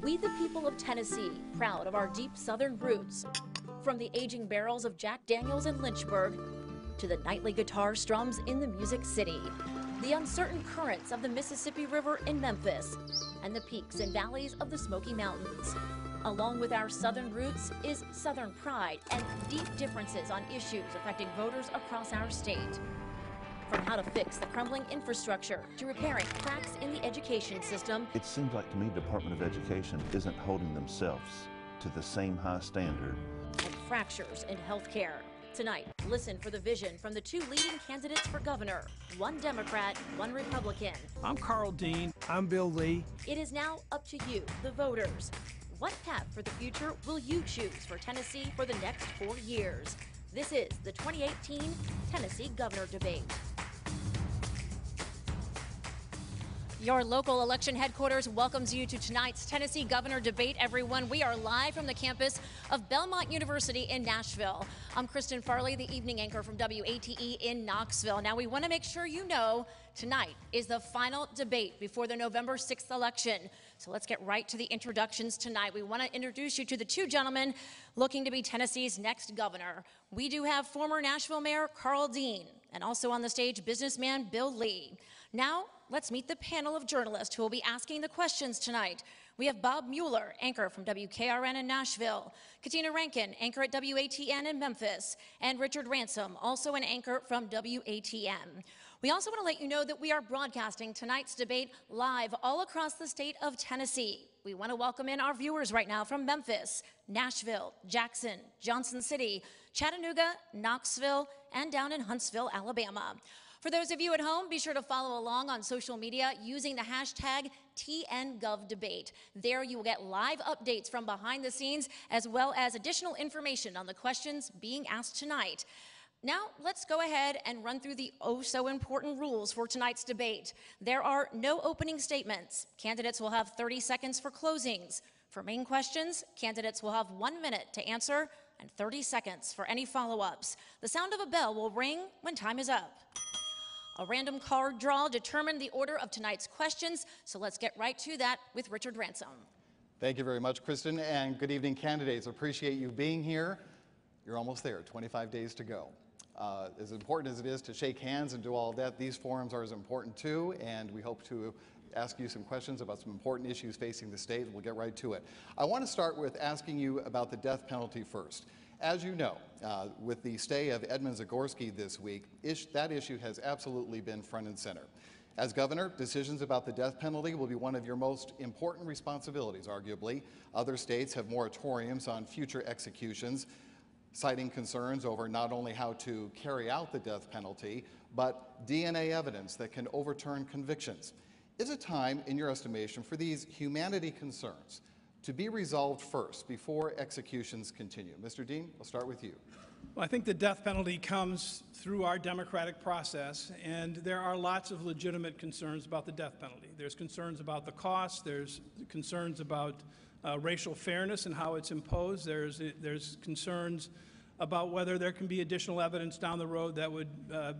We the people of Tennessee, proud of our deep southern roots, from the aging barrels of Jack Daniels in Lynchburg to the nightly guitar strums in the Music City, the uncertain currents of the Mississippi River in Memphis, and the peaks and valleys of the Smoky Mountains. Along with our southern roots is southern pride and deep differences on issues affecting voters across our state. From how to fix the crumbling infrastructure to repairing cracks in the education system. It seems like to me Department of Education isn't holding themselves to the same high standard. And fractures in healthcare. Tonight, listen for the vision from the two leading candidates for governor, one Democrat, one Republican. I'm Carl Dean. I'm Bill Lee. It is now up to you, the voters. What path for the future will you choose for Tennessee for the next 4 years? This is the 2018 Tennessee Governor Debate. Your local election headquarters welcomes you to tonight's Tennessee Governor Debate, everyone. We are live from the campus of Belmont University in Nashville. I'm Kristen Farley, the evening anchor from WATE in Knoxville. Now, we want to make sure you know tonight is the final debate before the November 6th election. So let's get right to the introductions tonight. We want to introduce you to the two gentlemen looking to be Tennessee's next governor. We do have former Nashville Mayor Carl Dean and also on the stage businessman Bill Lee. Now, let's meet the panel of journalists who will be asking the questions tonight. We have Bob Mueller, anchor from WKRN in Nashville, Katina Rankin, anchor at WATN in Memphis, and Richard Ransom, also an anchor from WATN. We also want to let you know that we are broadcasting tonight's debate live all across the state of Tennessee. We want to welcome in our viewers right now from Memphis, Nashville, Jackson, Johnson City, Chattanooga, Knoxville, and down in Huntsville, Alabama. For those of you at home, be sure to follow along on social media using the hashtag TNGovDebate. There you will get live updates from behind the scenes as well as additional information on the questions being asked tonight. Now, let's go ahead and run through the oh-so-important rules for tonight's debate. There are no opening statements. Candidates will have 30 seconds for closings. For main questions, candidates will have 1 minute to answer and 30 seconds for any follow-ups. The sound of a bell will ring when time is up. A random card draw determined the order of tonight's questions, so let's get right to that with Richard Ransom. Thank you very much, Kristen, and good evening, candidates. Appreciate you being here. You're almost there, 25 days to go. As important as it is to shake hands and do all of that, these forums are as important too, and we hope to ask you some questions about some important issues facing the state. We'll get right to it. I want to start with asking you about the death penalty first. As you know, with the stay of Edmund Zagorski this week, that issue has absolutely been front and center. As governor, decisions about the death penalty will be one of your most important responsibilities, arguably. Other states have moratoriums on future executions, citing concerns over not only how to carry out the death penalty, but DNA evidence that can overturn convictions. Is it time, in your estimation, for these humanity concerns to be resolved first before executions continue? Mr. Dean, I'll start with you. Well, I think the death penalty comes through our democratic process, and there are lots of legitimate concerns about the death penalty. There's concerns about the cost, there's concerns about racial fairness and how it's imposed, there's concerns about whether there can be additional evidence down the road that would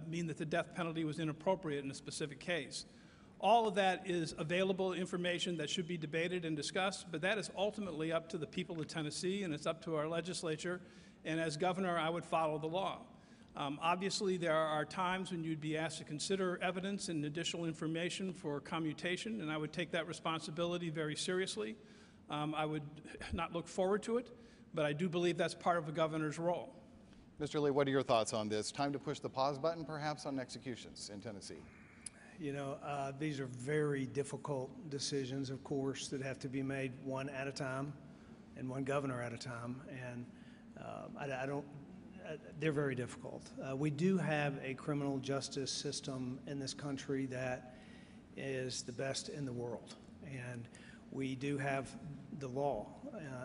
mean that the death penalty was inappropriate in a specific case. All of that is available information that should be debated and discussed, but that is ultimately up to the people of Tennessee, and it's up to our legislature. And as governor, I would follow the law. Obviously, there are times when you'd be asked to consider evidence and additional information for commutation, and I would take that responsibility very seriously. I would not look forward to it, but I do believe that's part of the governor's role. Mr. Lee, what are your thoughts on this? Time to push the pause button, perhaps, on executions in Tennessee? You know, these are very difficult decisions, of course, that have to be made one at a time and one governor at a time. And they're very difficult. We do have a criminal justice system in this country that is the best in the world. And we do have the law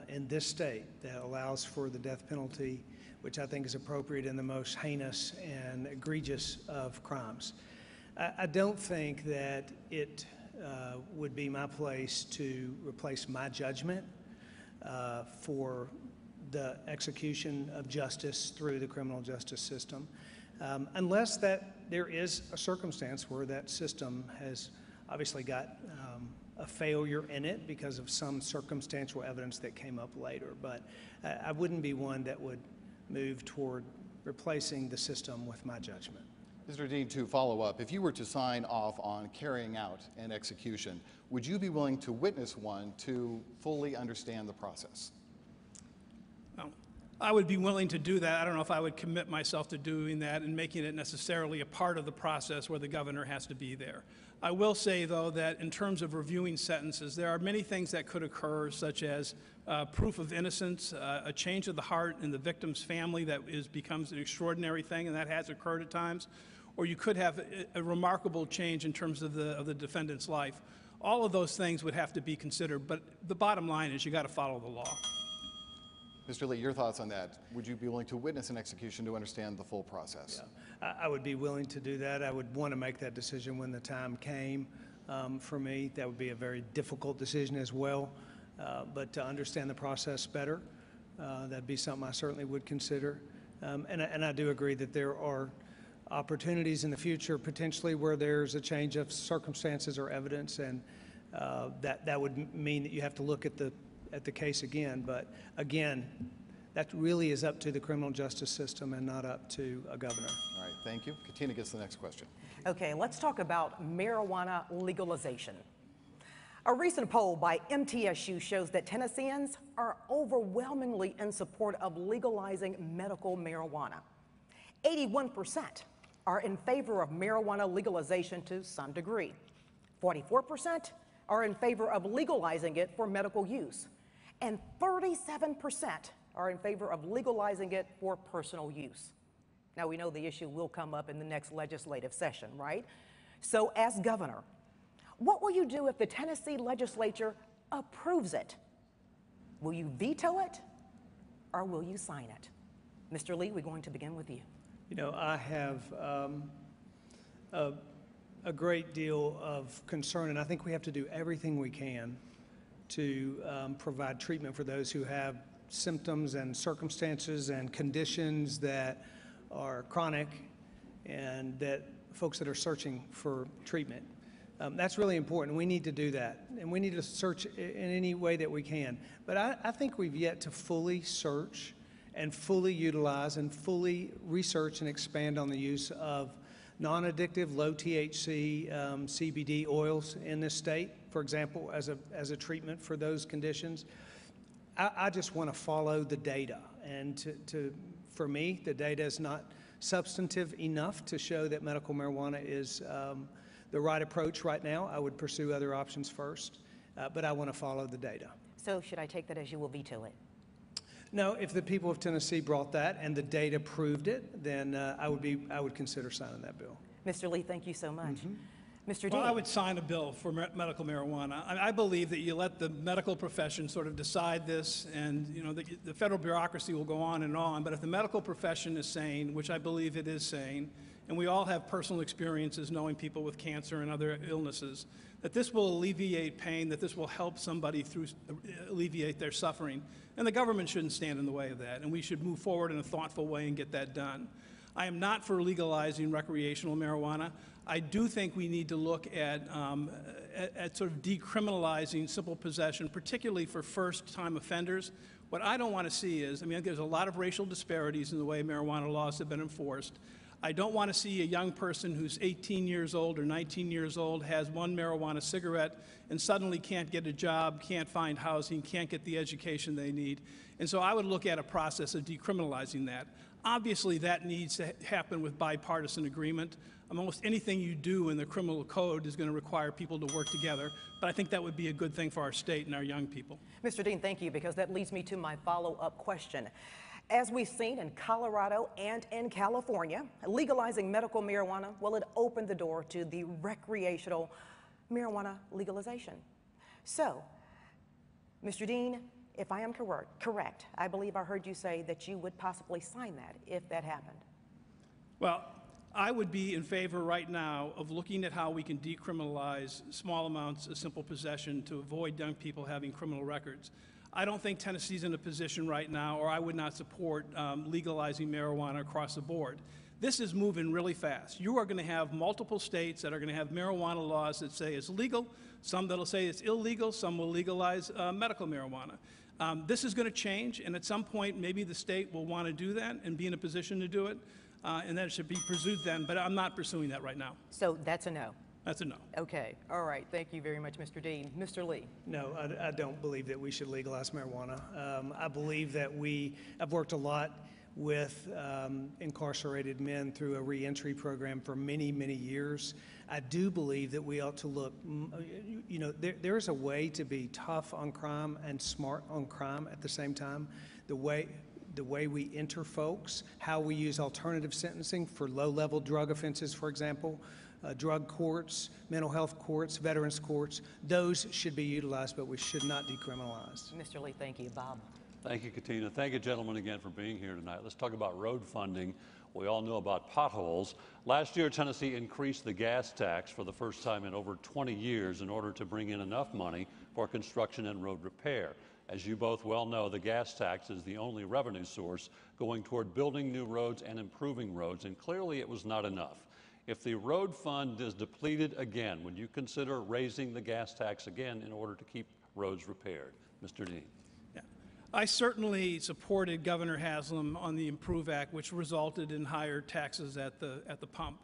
in this state that allows for the death penalty, which I think is appropriate in the most heinous and egregious of crimes. I don't think that it would be my place to replace my judgment for the execution of justice through the criminal justice system, unless that there is a circumstance where that system has obviously got a failure in it because of some circumstantial evidence that came up later. But I wouldn't be one that would move toward replacing the system with my judgment. Mr. Dean, to follow up, if you were to sign off on carrying out an execution, would you be willing to witness one to fully understand the process? Well, I would be willing to do that. I don't know if I would commit myself to doing that and making it necessarily a part of the process where the governor has to be there. I will say, though, that in terms of reviewing sentences, there are many things that could occur, such as proof of innocence, a change of the heart in the victim's family that becomes an extraordinary thing, and that has occurred at times. Or you could have a remarkable change in terms of the defendant's life. All of those things would have to be considered, but the bottom line is you got to follow the law. Mr. Lee, your thoughts on that? Would you be willing to witness an execution to understand the full process? Yeah, I would be willing to do that. I would want to make that decision when the time came. For me, that would be a very difficult decision as well, but to understand the process better, that'd be something I certainly would consider. And I do agree that there are opportunities in the future potentially where there's a change of circumstances or evidence, and that would mean that you have to look at the case again. But again, that really is up to the criminal justice system and not up to a governor. All right, thank you. Katina gets the next question. Okay, let's talk about marijuana legalization. A recent poll by MTSU shows that Tennesseans are overwhelmingly in support of legalizing medical marijuana. 81% are in favor of marijuana legalization to some degree. 44% are in favor of legalizing it for medical use. And 37% are in favor of legalizing it for personal use. Now, we know the issue will come up in the next legislative session, right? So as governor, what will you do if the Tennessee legislature approves it? Will you veto it or will you sign it? Mr. Lee, we're going to begin with you. You know, I have a great deal of concern, and I think we have to do everything we can to provide treatment for those who have symptoms and circumstances and conditions that are chronic and that folks that are searching for treatment. That's really important. We need to do that, and we need to search in any way that we can. But I think we've yet to fully search and fully utilize and fully research and expand on the use of non-addictive, low THC CBD oils in this state, for example, as a treatment for those conditions. I just want to follow the data, and for me, the data is not substantive enough to show that medical marijuana is the right approach right now. I would pursue other options first, but I want to follow the data. So should I take that as you will veto it? No, if the people of Tennessee brought that and the data proved it, then I would consider signing that bill. Mr. Lee, thank you so much. Mr. Dean. Well, I would sign a bill for medical marijuana. I believe that you let the medical profession sort of decide this, and you know the federal bureaucracy will go on and on. But if the medical profession is sane, which I believe it is sane, and we all have personal experiences knowing people with cancer and other illnesses, that this will alleviate pain, that this will help somebody alleviate their suffering. And the government shouldn't stand in the way of that, and we should move forward in a thoughtful way and get that done. I am not for legalizing recreational marijuana. I do think we need to look at sort of decriminalizing simple possession, particularly for first-time offenders. What I don't want to see is, I mean, there's a lot of racial disparities in the way marijuana laws have been enforced. I don't want to see a young person who's 18 years old or 19 years old, has one marijuana cigarette, and suddenly can't get a job, can't find housing, can't get the education they need. And so I would look at a process of decriminalizing that. Obviously, that needs to happen with bipartisan agreement. Almost anything you do in the criminal code is going to require people to work together, but I think that would be a good thing for our state and our young people. Mr. Dean, thank you, because that leads me to my follow-up question. As we've seen in Colorado and in California, legalizing medical marijuana, well, it opened the door to the recreational marijuana legalization. So, Mr. Dean, if I am correct, I believe I heard you say that you would possibly sign that if that happened. Well, I would be in favor right now of looking at how we can decriminalize small amounts of simple possession to avoid young people having criminal records. I don't think Tennessee's in a position right now, or I would not support legalizing marijuana across the board. This is moving really fast. You are going to have multiple states that are going to have marijuana laws that say it's legal, some that'll say it's illegal, some will legalize medical marijuana. This is going to change, and at some point, maybe the state will want to do that and be in a position to do it, and that should be pursued then, but I'm not pursuing that right now. So that's a no. That's a no. Okay, all right, thank you very much, Mr. Dean. Mr. Lee. No, I don't believe that we should legalize marijuana. I believe that I've worked a lot with incarcerated men through a reentry program for many, many years. I do believe that we ought to look, you know, there's a way to be tough on crime and smart on crime at the same time. The way we enter folks, how we use alternative sentencing for low-level drug offenses, for example, drug courts, mental health courts, veterans courts, those should be utilized, but we should not decriminalize. Mr. Lee, thank you. Bob. Thank you, Katina. Thank you, gentlemen, again for being here tonight. Let's talk about road funding. We all know about potholes. Last year, Tennessee increased the gas tax for the first time in over 20 years in order to bring in enough money for construction and road repair. As you both well know, the gas tax is the only revenue source going toward building new roads and improving roads, and clearly it was not enough. If the road fund is depleted again, would you consider raising the gas tax again in order to keep roads repaired? Mr. Dean. Yeah. I certainly supported Governor Haslam on the Improve Act, which resulted in higher taxes at the pump.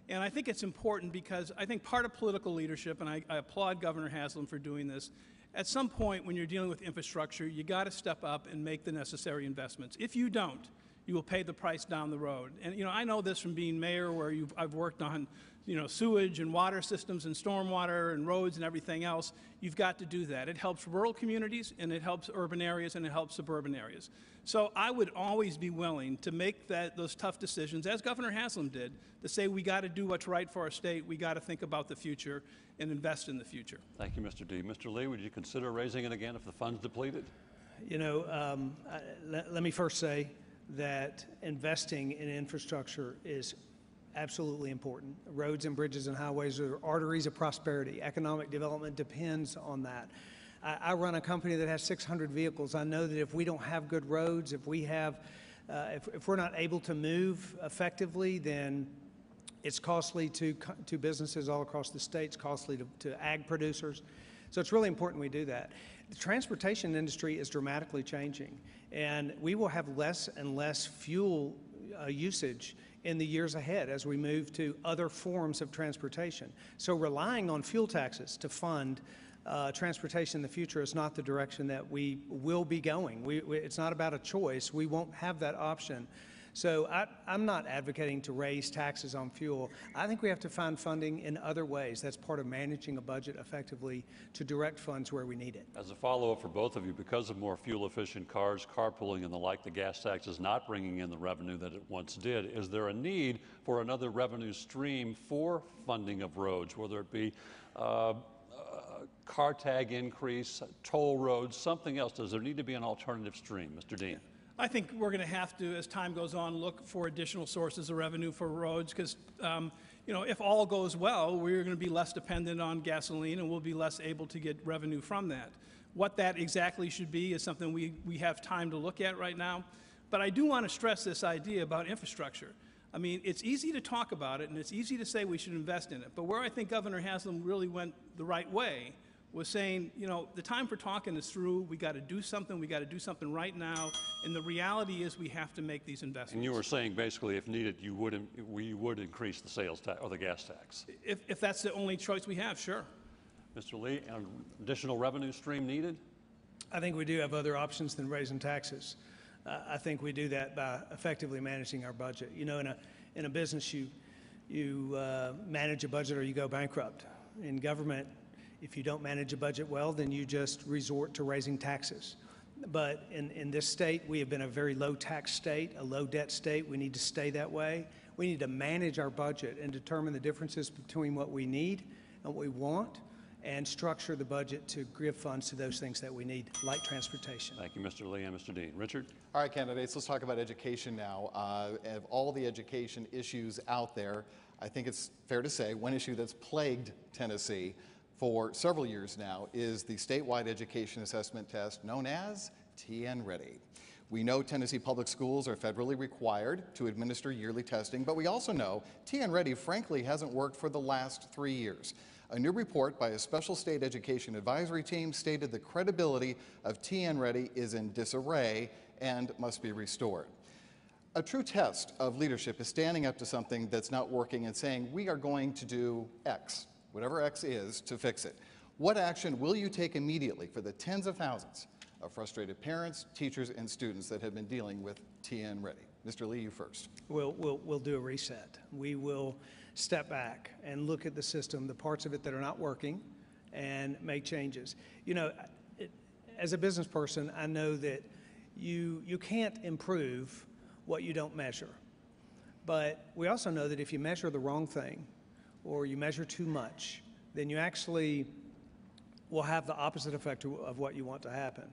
And I think it's important because I think part of political leadership, and I applaud Governor Haslam for doing this, at some point when you're dealing with infrastructure, you got to step up and make the necessary investments. If you don't, you will pay the price down the road. And you know, I know this from being mayor, where I've worked on, you know, sewage and water systems and stormwater and roads and everything else. You've got to do that. It helps rural communities, and it helps urban areas, and it helps suburban areas. So I would always be willing to make those tough decisions, as Governor Haslam did, to say we got to do what's right for our state. We got to think about the future and invest in the future. Thank you, Mr. D. Mr. Lee, would you consider raising it again if the fund's depleted? You know, let me first say that investing in infrastructure is absolutely important. Roads and bridges and highways are arteries of prosperity. Economic development depends on that. I run a company that has 600 vehicles. I know that if we don't have good roads, if we're not able to move effectively, then it's costly to businesses all across the state. It's costly to ag producers. So it's really important we do that. The transportation industry is dramatically changing, and we will have less and less fuel usage in the years ahead as we move to other forms of transportation. So relying on fuel taxes to fund transportation in the future is not the direction that we will be going. It's not about a choice. We won't have that option. So I'm not advocating to raise taxes on fuel. I think we have to find funding in other ways. That's part of managing a budget effectively to direct funds where we need it. As a follow-up for both of you, because of more fuel-efficient cars, carpooling and the like, the gas tax is not bringing in the revenue that it once did. Is there a need for another revenue stream for funding of roads, whether it be car tag increase, toll roads, something else? Does there need to be an alternative stream? Mr. Dean. I think we're going to have to, as time goes on, look for additional sources of revenue for roads because, you know, if all goes well, we're going to be less dependent on gasoline and we'll be less able to get revenue from that. What that exactly should be is something we have time to look at right now. But I do want to stress this idea about infrastructure. I mean, it's easy to talk about it and it's easy to say we should invest in it. But where I think Governor Haslam really went the right way was saying, you know, the time for talking is through. We got to do something. We got to do something right now. And the reality is we have to make these investments. And you were saying basically, if needed, we would increase the sales tax or the gas tax. If that's the only choice we have, sure. Mr. Lee, an additional revenue stream needed? I think we do have other options than raising taxes. I think we do that by effectively managing our budget. You know, in a business, you manage a budget or you go bankrupt. In government, if you don't manage a budget well, then you just resort to raising taxes. But in this state, we have been a very low tax state, a low debt state. We need to stay that way. We need to manage our budget and determine the differences between what we need and what we want and structure the budget to give funds to those things that we need, like transportation. Thank you, Mr. Lee and Mr. Dean. Richard? All right, candidates, let's talk about education now. Of all the education issues out there, I think it's fair to say one issue that's plagued Tennessee for several years now is the statewide education assessment test known as TN Ready. We know Tennessee public schools are federally required to administer yearly testing, but we also know TN Ready, frankly, hasn't worked for the last 3 years. A new report by a special state education advisory team stated the credibility of TN Ready is in disarray and must be restored. A true test of leadership is standing up to something that's not working and saying, we are going to do X, whatever X is, to fix it. What action will you take immediately for the tens of thousands of frustrated parents, teachers, and students that have been dealing with TN Ready? Mr. Lee, you first. We'll do a reset. We will step back and look at the system, the parts of it that are not working, and make changes. You know, as a business person, I know that you can't improve what you don't measure. But we also know that if you measure the wrong thing or you measure too much, then you actually will have the opposite effect of what you want to happen.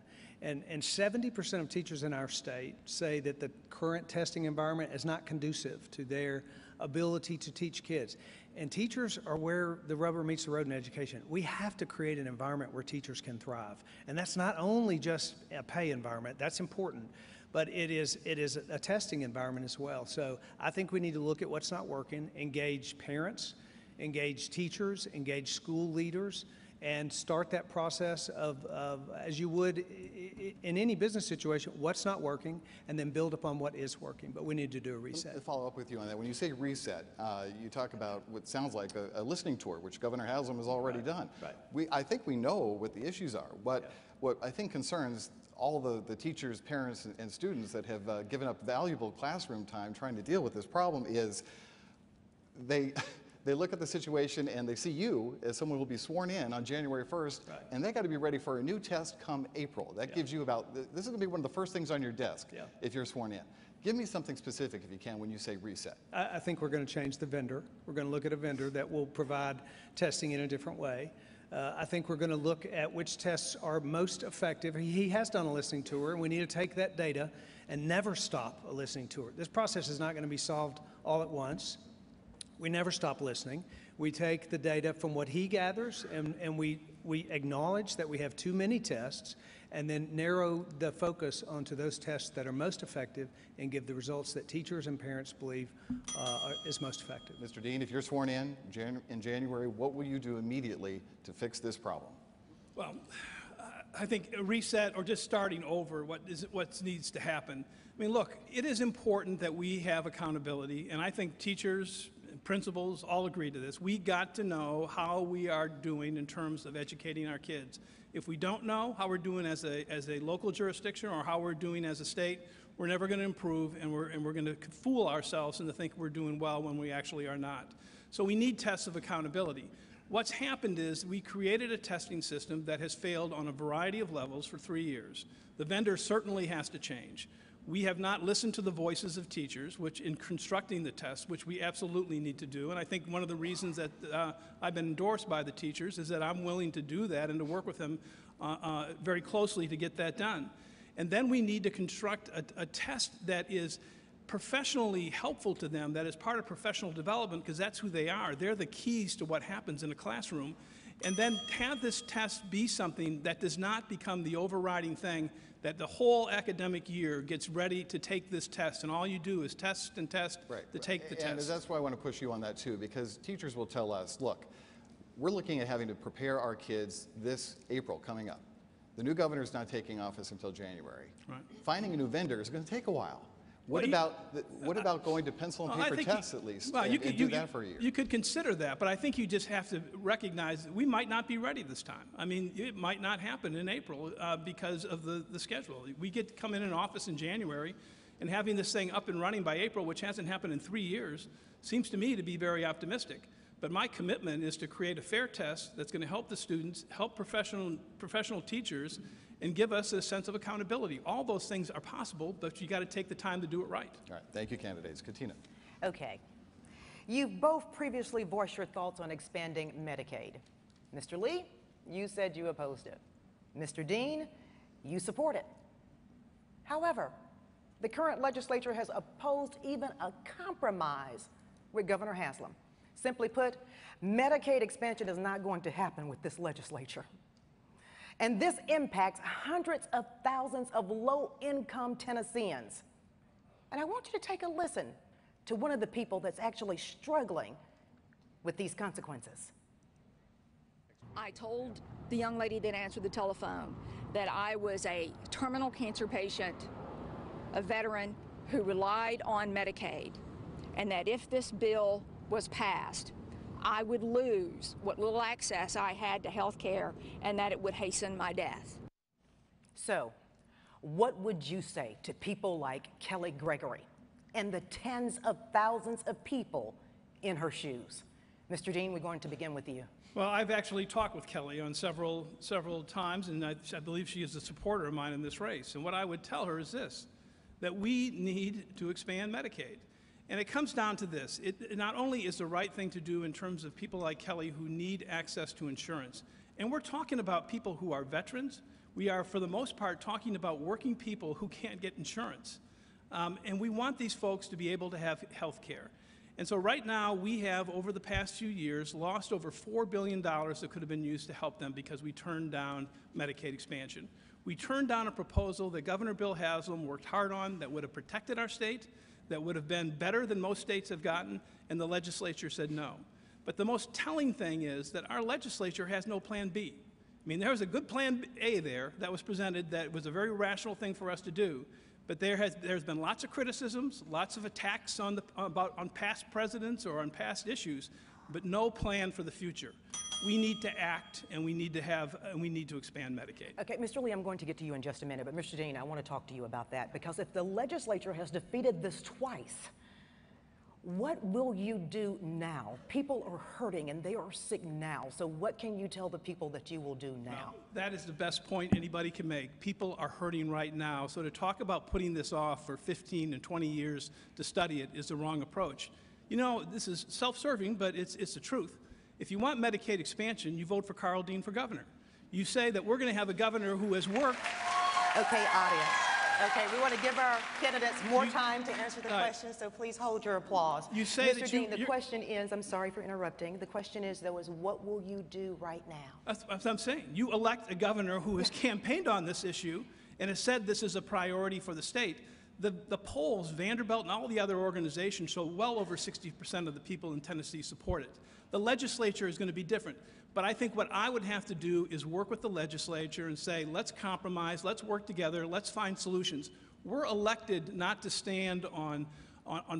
And 70% of teachers in our state say that the current testing environment is not conducive to their ability to teach kids. And teachers are where the rubber meets the road in education. We have to create an environment where teachers can thrive. And that's not only just a pay environment, that's important, but it is a testing environment as well. So I think we need to look at what's not working, engage parents, engage teachers, engage school leaders, and start that process of as you would in any business situation, what's not working, and then build upon what is working. But we need to do a reset. To follow up with you on that, when you say reset, you talk about what sounds like a listening tour, which Governor Haslam has already done. Right. I think we know what the issues are. What I think concerns all the teachers, parents, and students that have given up valuable classroom time trying to deal with this problem is they look at the situation and they see you as someone who will be sworn in on January 1st, and they got to be ready for a new test come April. That gives you this is going to be one of the first things on your desk if you're sworn in. Give me something specific, if you can, when you say reset. I think we're going to change the vendor. We're going to look at a vendor that will provide testing in a different way. I think we're going to look at which tests are most effective. He has done a listening tour, and we need to take that data and never stop a listening tour. This process is not going to be solved all at once. We never stop listening. We take the data from what he gathers, and we acknowledge that we have too many tests, and then narrow the focus onto those tests that are most effective and give the results that teachers and parents believe is most effective. Mr. Dean, if you're sworn in January, what will you do immediately to fix this problem? Well, I think a reset or just starting over what needs to happen. I mean, look, it is important that we have accountability, and I think teachers, principals all agree to this. We got to know how we are doing in terms of educating our kids. If we don't know how we're doing as a local jurisdiction or how we're doing as a state, we're never going to improve, and we're going to fool ourselves into thinking we're doing well when we actually are not. So we need tests of accountability. What's happened is we created a testing system that has failed on a variety of levels for 3 years. The vendor certainly has to change. We have not listened to the voices of teachers, which in constructing the test, which we absolutely need to do. And I think one of the reasons that I've been endorsed by the teachers is that I'm willing to do that and to work with them very closely to get that done. And then we need to construct a test that is professionally helpful to them, that is part of professional development, because that's who they are. They're the keys to what happens in a classroom. And then have this test be something that does not become the overriding thing, that the whole academic year gets ready to take this test, and all you do is test and test to take the test. And that's why I want to push you on that too, because teachers will tell us, look, we're looking at having to prepare our kids this April coming up. The new governor is not taking office until January. Right. Finding a new vendor is going to take a while. What about going to pencil and paper tests at least, and do that for a year? You could consider that, but I think you just have to recognize that we might not be ready this time. I mean, it might not happen in April because of the schedule. We get to come in office in January, and having this thing up and running by April, which hasn't happened in 3 years, seems to me to be very optimistic. But my commitment is to create a fair test that's going to help the students, help professional teachers, and give us a sense of accountability. All those things are possible, but you got to take the time to do it right. All right, thank you, candidates. Katina. Okay. You've both previously voiced your thoughts on expanding Medicaid. Mr. Lee, you said you opposed it. Mr. Dean, you support it. However, the current legislature has opposed even a compromise with Governor Haslam. Simply put, Medicaid expansion is not going to happen with this legislature. And this impacts hundreds of thousands of low-income Tennesseans. And I want you to take a listen to one of the people that's actually struggling with these consequences. I told the young lady that answered the telephone that I was a terminal cancer patient, a veteran who relied on Medicaid, and that if this bill was passed, I would lose what little access I had to health care and that it would hasten my death. So, what would you say to people like Kelly Gregory and the tens of thousands of people in her shoes? Mr. Dean, we're going to begin with you. Well, I've actually talked with Kelly on several times, and I believe she is a supporter of mine in this race. And what I would tell her is this, that we need to expand Medicaid. And it comes down to this. It not only is the right thing to do in terms of people like Kelly who need access to insurance, and we're talking about people who are veterans. We are, for the most part, talking about working people who can't get insurance. And we want these folks to be able to have health care. And so right now, we have, over the past few years, lost over $4 billion that could have been used to help them because we turned down Medicaid expansion. We turned down a proposal that Governor Bill Haslam worked hard on that would have protected our state, that would have been better than most states have gotten, and the legislature said no. But the most telling thing is that our legislature has no plan B. I mean, there was a good plan A there that was presented that was a very rational thing for us to do, but there's been lots of criticisms, lots of attacks on past presidents or on past issues, but no plan for the future. We need to act, and we need to expand Medicaid. Okay, Mr. Lee, I'm going to get to you in just a minute, but Mr. Dean, I want to talk to you about that, because if the legislature has defeated this twice, what will you do now? People are hurting and they are sick now, so what can you tell the people that you will do now? Well, that is the best point anybody can make. People are hurting right now, so to talk about putting this off for 15 and 20 years to study it is the wrong approach. You know, this is self-serving, but it's the truth. If you want Medicaid expansion, you vote for Carl Dean for governor. You say that we're going to have a governor who has worked. Okay, audience. Okay, we want to give our candidates more time to answer the question, so please hold your applause. You say Mr. Dean, the question is, I'm sorry for interrupting, the question is, though, is what will you do right now? That's what I'm saying. You elect a governor who has campaigned on this issue and has said this is a priority for the state. The polls, Vanderbilt and all the other organizations, show well over 60% of the people in Tennessee support it. The legislature is going to be different. But I think what I would have to do is work with the legislature and say, let's compromise, let's work together, let's find solutions. We're elected not to stand on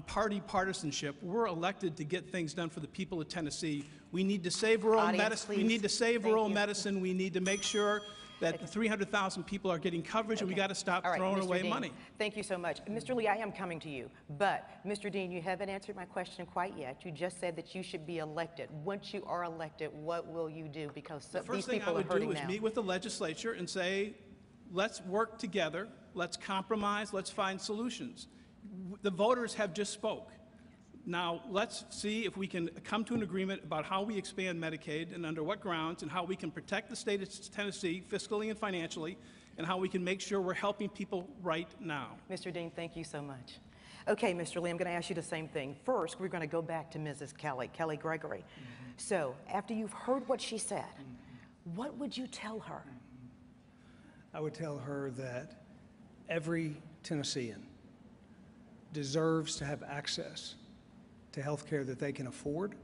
party partisanship. We're elected to get things done for the people of Tennessee. We need to save rural medicine. We need to save rural medicine. We need to make sure that the 300,000 people are getting coverage, and we got to stop throwing away money. Thank you so much. Mr. Lee, I am coming to you, but Mr. Dean, you haven't answered my question quite yet. You just said that you should be elected. Once you are elected, what will you do? Because these people are hurting now. The first thing I would do is meet with the legislature and say, let's work together, let's compromise, let's find solutions. The voters have just spoke. Now, let's see if we can come to an agreement about how we expand Medicaid and under what grounds, and how we can protect the state of Tennessee fiscally and financially, and how we can make sure we're helping people right now. Mr. Dean, thank you so much. Okay, Mr. Lee, I'm going to ask you the same thing. First, we're going to go back to Mrs. Kelly Gregory. So, after you've heard what she said, what would you tell her? I would tell her that every Tennessean deserves to have access to health care that they can afford.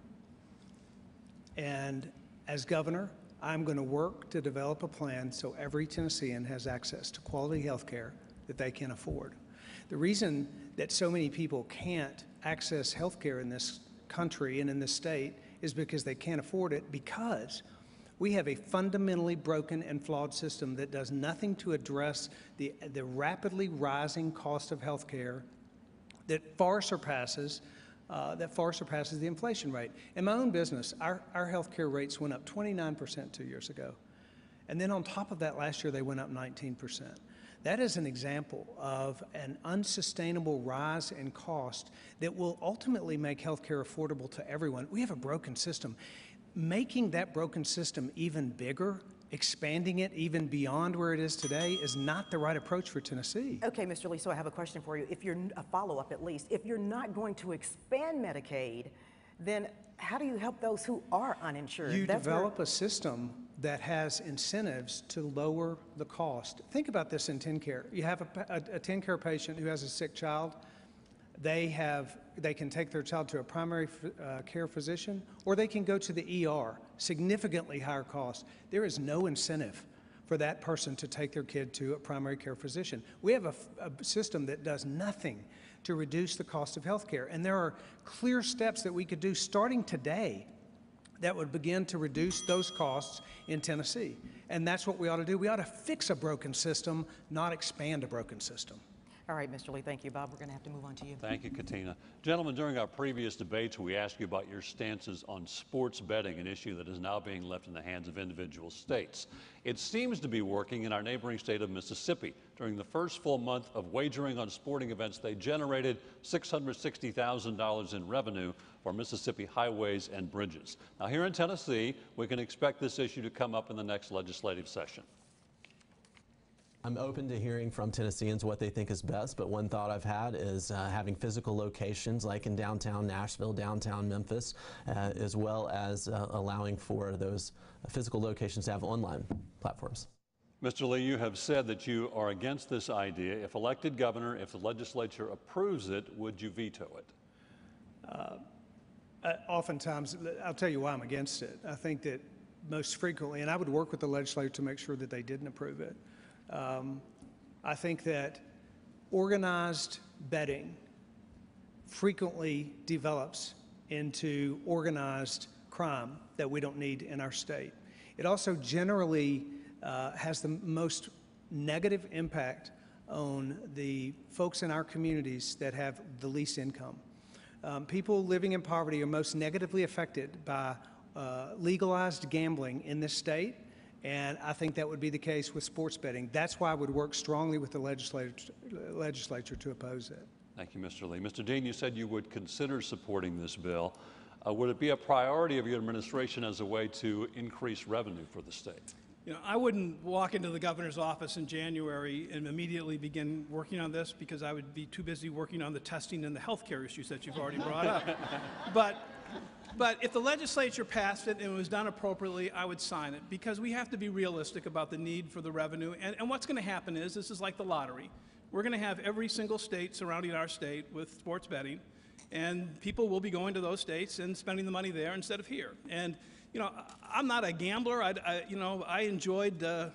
And as governor, I'm going to work to develop a plan so every Tennessean has access to quality health care that they can afford. The reason that so many people can't access health care in this country and in this state is because they can't afford it, because we have a fundamentally broken and flawed system that does nothing to address the rapidly rising cost of health care that far surpasses the inflation rate. In my own business, our healthcare rates went up 29% 2 years ago. And then on top of that, last year they went up 19%. That is an example of an unsustainable rise in cost that will ultimately make healthcare affordable to everyone. We have a broken system. Making that broken system even bigger, expanding it even beyond where it is today, is not the right approach for Tennessee. Okay, Mr. Lee, so I have a question for you. If you're a follow-up at least, if you're not going to expand Medicaid, then how do you help those who are uninsured? You develop a system that has incentives to lower the cost. Think about this in TennCare. You have a TennCare patient who has a sick child. They can take their child to a primary care physician, or they can go to the ER, significantly higher cost. There is no incentive for that person to take their kid to a primary care physician. We have a system that does nothing to reduce the cost of health care, and there are clear steps that we could do starting today that would begin to reduce those costs in Tennessee. And that's what we ought to do. We ought to fix a broken system, not expand a broken system. All right, Mr. Lee, thank you. Bob, we're going to have to move on to you. Thank you, Katina. Gentlemen, during our previous debates, we asked you about your stances on sports betting, an issue that is now being left in the hands of individual states. It seems to be working in our neighboring state of Mississippi. During the first full month of wagering on sporting events, they generated $660,000 in revenue for Mississippi highways and bridges. Now, here in Tennessee, we can expect this issue to come up in the next legislative session. I'm open to hearing from Tennesseans what they think is best, but one thought I've had is having physical locations like in downtown Nashville, downtown Memphis, as well as allowing for those physical locations to have online platforms. Mr. Lee, you have said that you are against this idea. If elected governor, if the legislature approves it, would you veto it? Oftentimes, I'll tell you why I'm against it. I think that most frequently, and I would work with the legislature to make sure that they didn't approve it. I think that organized betting frequently develops into organized crime that we don't need in our state. It also generally has the most negative impact on the folks in our communities that have the least income. People living in poverty are most negatively affected by legalized gambling in this state. And I think that would be the case with sports betting. That's why I would work strongly with the legislature to oppose it. Thank you, Mr. Lee. Mr. Dean, you said you would consider supporting this bill. Would it be a priority of your administration as a way to increase revenue for the state? You know, I wouldn't walk into the governor's office in January and immediately begin working on this because I would be too busy working on the testing and the healthcare issues that you've already brought up. But if the legislature passed it and it was done appropriately, I would sign it because we have to be realistic about the need for the revenue. And what's going to happen is, this is like the lottery. We're going to have every single state surrounding our state with sports betting, and people will be going to those states and spending the money there instead of here. And, you know, I'm not a gambler. I enjoyed the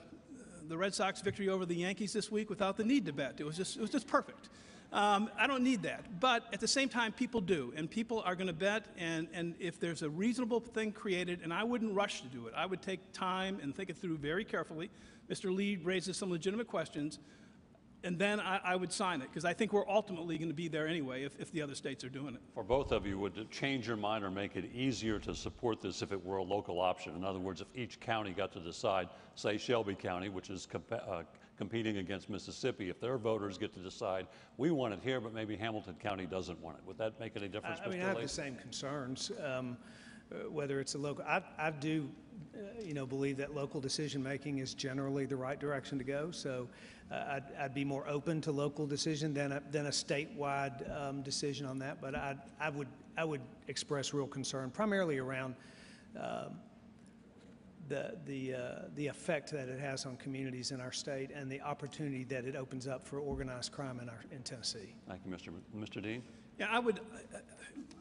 Red Sox victory over the Yankees this week without the need to bet. It was just perfect. I don't need that. But at the same time, people do. And people are going to bet. And if there's a reasonable thing created, and I wouldn't rush to do it, I would take time and think it through very carefully. Mr. Lee raises some legitimate questions. And then I would sign it, because I think we're ultimately going to be there anyway if the other states are doing it. For both of you, would it change your mind or make it easier to support this if it were a local option? In other words, if each county got to decide, say Shelby County, which is competing against Mississippi, if their voters get to decide, we want it here, but maybe Hamilton County doesn't want it. Would that make any difference, Mr. Lee? I have the same concerns, whether it's a local. I do, believe that local decision-making is generally the right direction to go. So I'd be more open to local decision than a statewide decision on that. But I would express real concern, primarily around the effect that it has on communities in our state and the opportunity that it opens up for organized crime in Tennessee. Thank you, Mr. Dean. Yeah,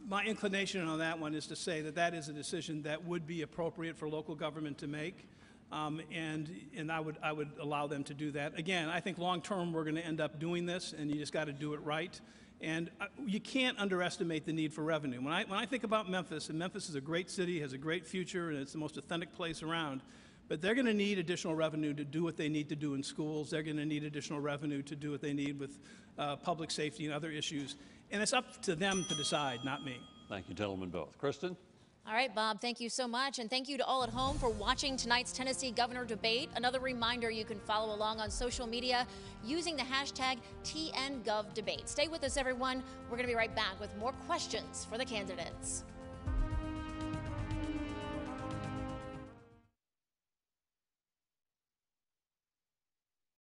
my inclination on that one is to say that is a decision that would be appropriate for local government to make, and I would allow them to do that. Again, I think long term we're going to end up doing this, and you just got to do it right. And you can't underestimate the need for revenue. When I think about Memphis, and Memphis is a great city, has a great future, and it's the most authentic place around, but they're going to need additional revenue to do what they need to do in schools. They're going to need additional revenue to do what they need with public safety and other issues. And it's up to them to decide, not me. Thank you, gentlemen, both. Kristen? All right, Bob, thank you so much. And thank you to all at home for watching tonight's Tennessee Governor debate. Another reminder, you can follow along on social media using the hashtag TNGovDebate. Stay with us, everyone. We're going to be right back with more questions for the candidates.